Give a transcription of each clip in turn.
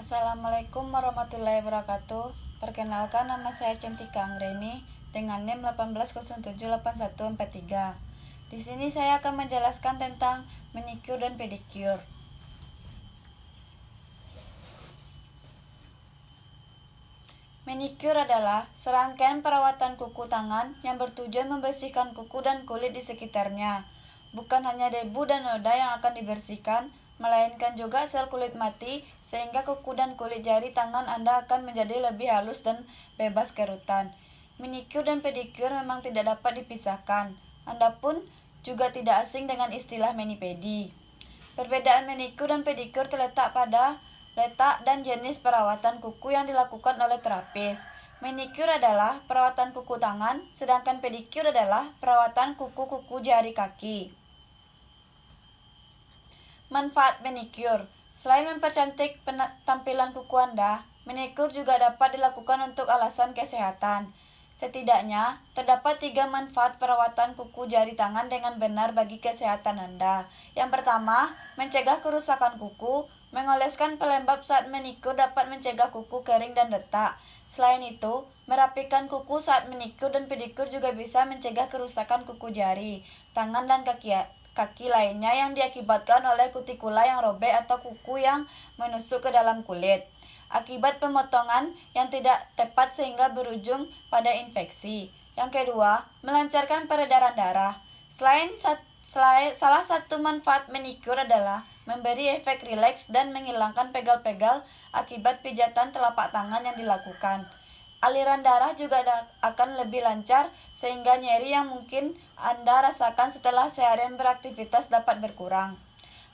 Assalamualaikum warahmatullahi wabarakatuh. Perkenalkan, nama saya Cantika Anggreni dengan NIM 18078143. Di sini saya akan menjelaskan tentang manicure dan pedicure. Manicure adalah serangkaian perawatan kuku tangan yang bertujuan membersihkan kuku dan kulit di sekitarnya. Bukan hanya debu dan noda yang akan dibersihkan, melainkan juga sel kulit mati, sehingga kuku dan kulit jari tangan Anda akan menjadi lebih halus dan bebas kerutan. Manicure dan pedicure memang tidak dapat dipisahkan. Anda pun juga tidak asing dengan istilah mani-pedi. Perbedaan manicure dan pedicure terletak pada letak dan jenis perawatan kuku yang dilakukan oleh terapis. Manicure adalah perawatan kuku tangan, sedangkan pedicure adalah perawatan kuku-kuku jari kaki. Manfaat manicure. Selain mempercantik tampilan kuku Anda, manicure juga dapat dilakukan untuk alasan kesehatan. Setidaknya, terdapat 3 manfaat perawatan kuku jari tangan dengan benar bagi kesehatan Anda. Yang pertama, mencegah kerusakan kuku. Mengoleskan pelembab saat manicure dapat mencegah kuku kering dan retak. Selain itu, merapikan kuku saat manicure dan pedicure juga bisa mencegah kerusakan kuku jari, tangan dan kaki lainnya yang diakibatkan oleh kutikula yang robek atau kuku yang menusuk ke dalam kulit akibat pemotongan yang tidak tepat sehingga berujung pada infeksi. Yang kedua, melancarkan peredaran darah. Salah satu manfaat manicure adalah memberi efek rileks dan menghilangkan pegal-pegal akibat pijatan telapak tangan yang dilakukan. Aliran darah juga akan lebih lancar sehingga nyeri yang mungkin Anda rasakan setelah seharian beraktivitas dapat berkurang.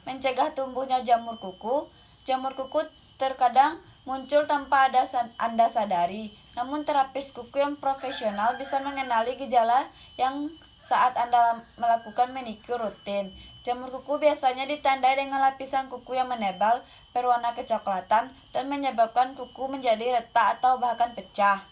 Mencegah tumbuhnya jamur kuku. Jamur kuku terkadang muncul tanpa Anda sadari. Namun terapis kuku yang profesional bisa mengenali gejala yang saat Anda melakukan manicure rutin. Jamur kuku biasanya ditandai dengan lapisan kuku yang menebal, berwarna kecoklatan, dan menyebabkan kuku menjadi retak atau bahkan pecah.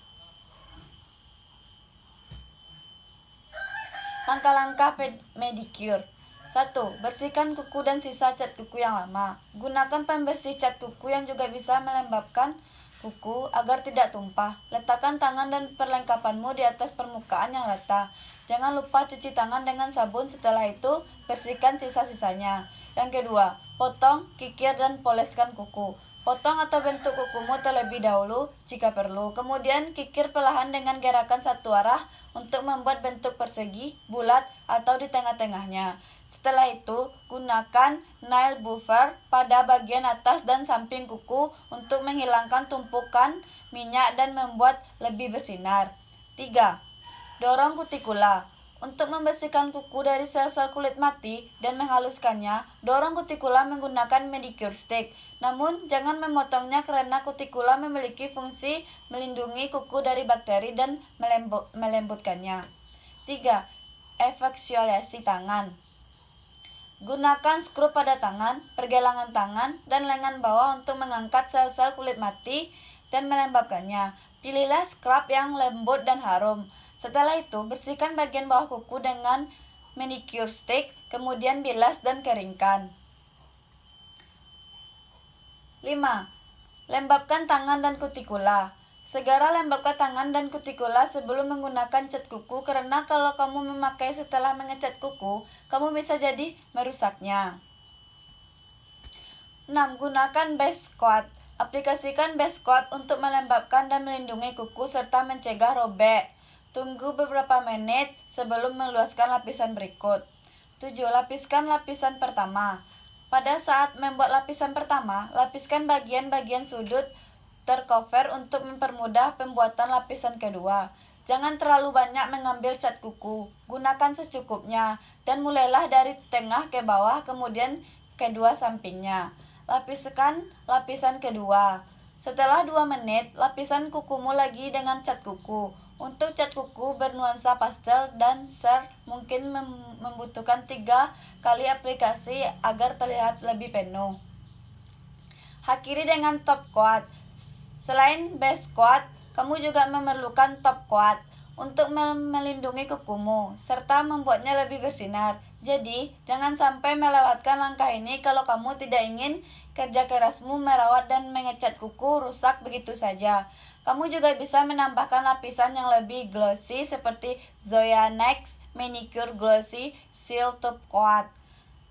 Langkah-langkah manicure. 1. Bersihkan kuku dan sisa cat kuku yang lama. Gunakan pembersih cat kuku yang juga bisa melembabkan kuku agar tidak tumpah. Letakkan tangan dan perlengkapanmu di atas permukaan yang rata. Jangan lupa cuci tangan dengan sabun, setelah itu bersihkan sisa-sisanya. Yang kedua, potong, kikir, dan poleskan kuku. Potong atau bentuk kukumu terlebih dahulu jika perlu. Kemudian kikir perlahan dengan gerakan satu arah untuk membuat bentuk persegi, bulat, atau di tengah-tengahnya. Setelah itu, gunakan nail buffer pada bagian atas dan samping kuku untuk menghilangkan tumpukan minyak dan membuat lebih bersinar. 3. Dorong kutikula. Untuk membersihkan kuku dari sel-sel kulit mati dan menghaluskannya, dorong kutikula menggunakan manicure stick. Namun, jangan memotongnya karena kutikula memiliki fungsi melindungi kuku dari bakteri dan melembutkannya. 3. Eksfoliasi tangan. Gunakan skru pada tangan, pergelangan tangan, dan lengan bawah untuk mengangkat sel-sel kulit mati dan melembabkannya. Pilihlah scrub yang lembut dan harum. Setelah itu, bersihkan bagian bawah kuku dengan manicure stick, kemudian bilas dan keringkan. 5. Lembabkan tangan dan kutikula. Segera lembabkan tangan dan kutikula sebelum menggunakan cat kuku, karena kalau kamu memakai setelah mengecat kuku, kamu bisa jadi merusaknya. 6. Gunakan base coat. Aplikasikan base coat untuk melembabkan dan melindungi kuku serta mencegah robek. Tunggu beberapa menit sebelum meluaskan lapisan berikut. 7. Lapiskan lapisan pertama. Pada saat membuat lapisan pertama, lapiskan bagian-bagian sudut tercover untuk mempermudah pembuatan lapisan kedua. Jangan terlalu banyak mengambil cat kuku. Gunakan secukupnya dan mulailah dari tengah ke bawah, kemudian kedua sampingnya. Lapiskan lapisan kedua. Setelah 2 menit, lapisan kukumu lagi dengan cat kuku. Untuk cat kuku bernuansa pastel dan share mungkin membutuhkan 3 kali aplikasi agar terlihat lebih penuh. Akhiri dengan top coat. Selain base coat, kamu juga memerlukan top coat untuk melindungi kukumu serta membuatnya lebih bersinar. Jadi, jangan sampai melewatkan langkah ini kalau kamu tidak ingin kerja kerasmu merawat dan mengecat kuku rusak begitu saja. Kamu juga bisa menambahkan lapisan yang lebih glossy seperti Zoya Next Manicure Glossy Seal Top Coat.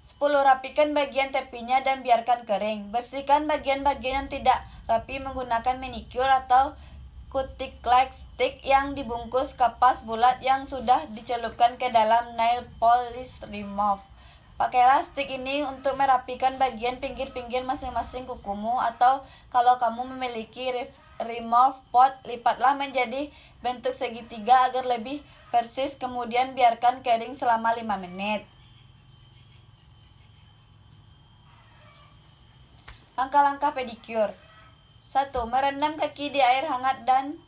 10. Rapikan bagian tepinya dan biarkan kering. Bersihkan bagian-bagian yang tidak rapi menggunakan manicure atau cuticle stick yang dibungkus kapas bulat yang sudah dicelupkan ke dalam nail polish remove. Pakailah stick ini untuk merapikan bagian pinggir-pinggir masing-masing kukumu, atau kalau kamu memiliki remove pot, lipatlah menjadi bentuk segitiga agar lebih persis, kemudian biarkan kering selama 5 menit. Langkah-langkah pedicure. 1. Merendam kaki di air hangat dan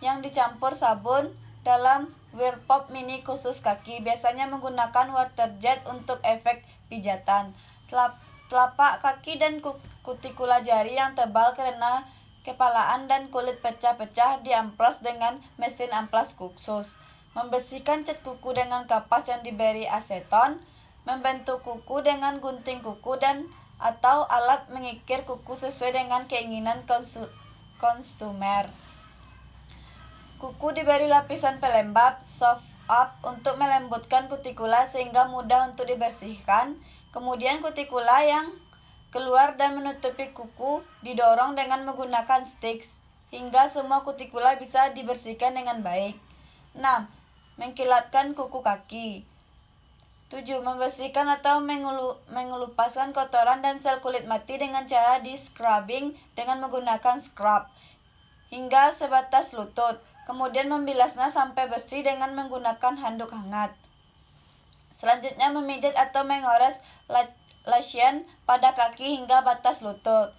yang dicampur sabun dalam Whirlpool mini khusus kaki, biasanya menggunakan water jet untuk efek pijatan. Telapak kaki dan kutikula jari yang tebal karena kepalaan dan kulit pecah-pecah diamplas dengan mesin amplas khusus. Membersihkan cat kuku dengan kapas yang diberi aseton. Membentuk kuku dengan gunting kuku dan atau alat mengikir kuku sesuai dengan keinginan konsumer. Kuku diberi lapisan pelembab soft up untuk melembutkan kutikula sehingga mudah untuk dibersihkan. Kemudian kutikula yang keluar dan menutupi kuku didorong dengan menggunakan sticks hingga semua kutikula bisa dibersihkan dengan baik. 6. Mengkilapkan kuku kaki. 7. Membersihkan atau mengelupaskan kotoran dan sel kulit mati dengan cara di-scrubbing dengan menggunakan scrub hingga sebatas lutut. Kemudian membilasnya sampai bersih dengan menggunakan handuk hangat. Selanjutnya memijat atau mengores lotion pada kaki hingga batas lutut.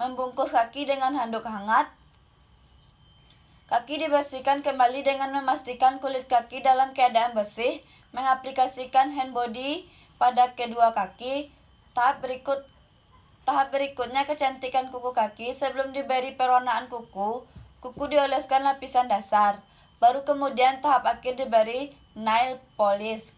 Membungkus kaki dengan handuk hangat. Kaki dibersihkan kembali dengan memastikan kulit kaki dalam keadaan bersih. Mengaplikasikan hand body pada kedua kaki. Tahap berikutnya kecantikan kuku kaki. Sebelum diberi pewarnaan kuku dioleskan lapisan dasar. Baru kemudian tahap akhir diberi nail polish.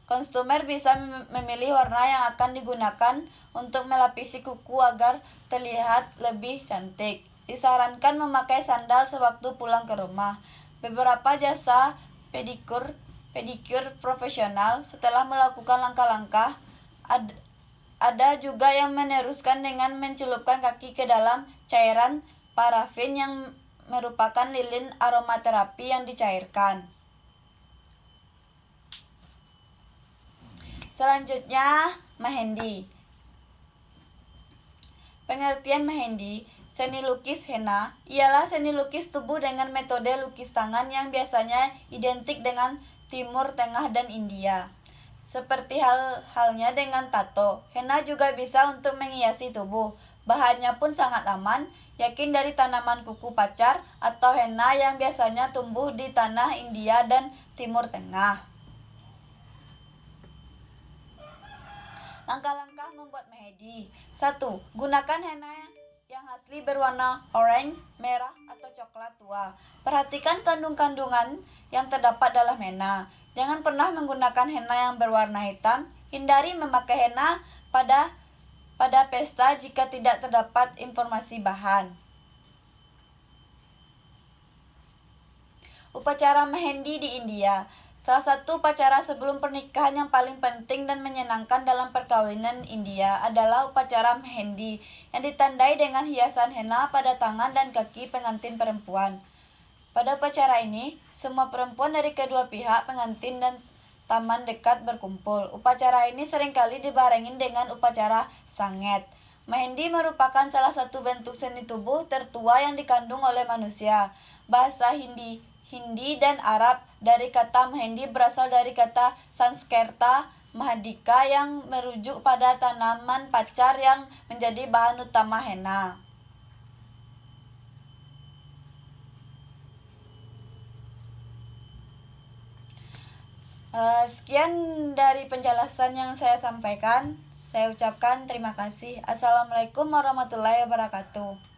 Konsumer bisa memilih warna yang akan digunakan untuk melapisi kuku agar terlihat lebih cantik. Disarankan memakai sandal sewaktu pulang ke rumah. Beberapa jasa pedicure profesional setelah melakukan langkah-langkah ada juga yang meneruskan dengan mencelupkan kaki ke dalam cairan parafin yang merupakan lilin aromaterapi yang dicairkan. Selanjutnya, mehendi. Pengertian mehendi. Seni lukis henna ialah seni lukis tubuh dengan metode lukis tangan yang biasanya identik dengan Timur Tengah dan India. Seperti halnya dengan tato, henna juga bisa untuk menghiasi tubuh. Bahannya pun sangat aman, yakin dari tanaman kuku pacar atau henna yang biasanya tumbuh di tanah India dan Timur Tengah. Langkah-langkah membuat mehendi. 1. Gunakan henna yang asli berwarna orange, merah, atau coklat tua. Perhatikan kandungan yang terdapat dalam henna. Jangan pernah menggunakan henna yang berwarna hitam. Hindari memakai henna pada pesta jika tidak terdapat informasi bahan. Upacara mehendi di India. Salah satu upacara sebelum pernikahan yang paling penting dan menyenangkan dalam perkawinan India adalah upacara mehendi yang ditandai dengan hiasan henna pada tangan dan kaki pengantin perempuan. Pada upacara ini, semua perempuan dari kedua pihak pengantin dan taman dekat berkumpul. Upacara ini seringkali dibarengin dengan upacara sanget. Mehendi merupakan salah satu bentuk seni tubuh tertua yang dikandung oleh manusia. Bahasa Hindi dan Arab dari kata mehendi berasal dari kata Sanskerta mahadika yang merujuk pada tanaman pacar yang menjadi bahan utama henna. Sekian dari penjelasan yang saya sampaikan. Saya ucapkan terima kasih. Assalamualaikum warahmatullahi wabarakatuh.